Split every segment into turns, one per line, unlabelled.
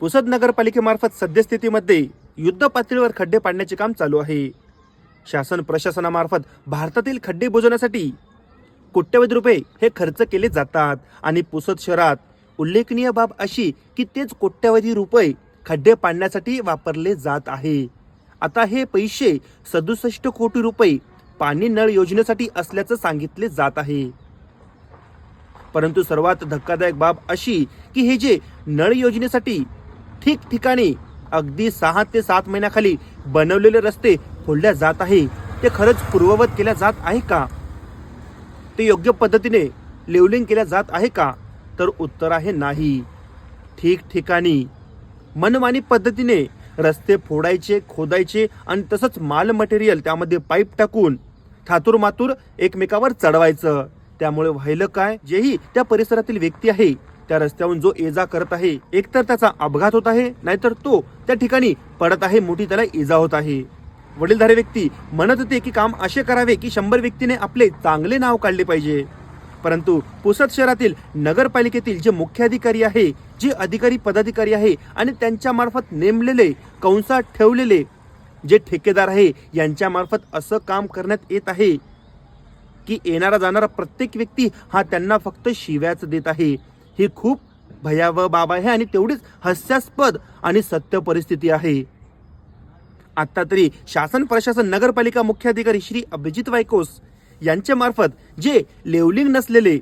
पुसद नगरपालिकेमार्फत सद्यस्थितीमध्ये युद्ध पातळीवर खड्डे पाडण्याचे काम चालू आहे। शासन प्रशासनामार्फत भारतातील खड्डे बुजवण्यासाठी कोट्यवधी रुपये हे खर्च केले जातात आणि पुसद शहरात उल्लेखनीय बाब अशी की तेच कोट्यवधी रुपये खड्डे पाडण्यासाठी वापरले जात आहे। आता हे पैसे 67 कोटी रुपये पाणी नळ योजनेसाठी असल्याचं सांगितले जात आहे। परंतु सर्वात धक्कादायक बाब अशी की हे जे नळ योजनेसाठी ठिकठिकाणी अगदी 6 ते 7 महिन्याखाली बनवलेले रस्ते फोडल्या जात आहे, ते खरंच पूर्ववत केल्या जात आहे का? ते योग्य पद्धतीने लेवलिंग केल्या जात आहे का? तर उत्तर आहे नाही। ठिकठिकाणी मनमानी पद्धतीने रस्ते फोडायचे, खोदायचे आणि तसंच माल मटेरियल त्यामध्ये पाईप टाकून थातूर मातूर एकमेकावर चढवायचं। त्यामुळे व्हायलं काय, जेही त्या परिसरातील व्यक्ती आहे त्या रस्त्यावरून जो इजा करत आहे, एकतर त्याचा अपघात होत आहे, नाहीतर तो त्या ठिकाणी पडत आहे, मोठी त्याला इजा होत आहे। वडीलधारी व्यक्ती म्हणत होते की काम असे करावे की 100 व्यक्तीने आपले चांगले नाव काढले पाहिजे। परंतु पुसद शहरातील नगरपालिकेतील जे मुख्य अधिकारी आहे, जे अधिकारी पदाधिकारी आहे आणि त्यांच्या मार्फत नेमलेले कंसात ठेवलेले जे ठेकेदार आहे यांच्या मार्फत असं काम करण्यात येत आहे की येणारा जाणारा प्रत्येक व्यक्ती हा त्यांना फक्त शिव्याच देत आहे। ही खूप भयावह बाब आहे आणि तेवढीच हास्यास्पद आणि सत्य परिस्थिती आहे। आता तरी शासन प्रशासन नगरपालिका मुख्य अधिकारी श्री अभिजित वायकोस यांच्या मार्फत जे लेवलिंग नसलेले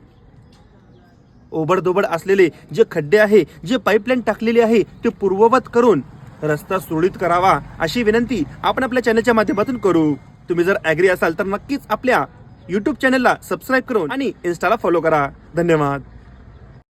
ओबडधोबड असलेले जे खड्डे आहे, जे पाईपलाईन टाकलेले आहे, ते पूर्ववत करून रस्ता सुरळीत करावा अशी विनंती आपण आपल्या चॅनलच्या माध्यमातून करू। तुम्ही जर ॲग्री असाल तर नक्कीच आपल्या YouTube चॅनलला सबस्क्राईब करून आणि इन्स्टाला फॉलो करा। धन्यवाद।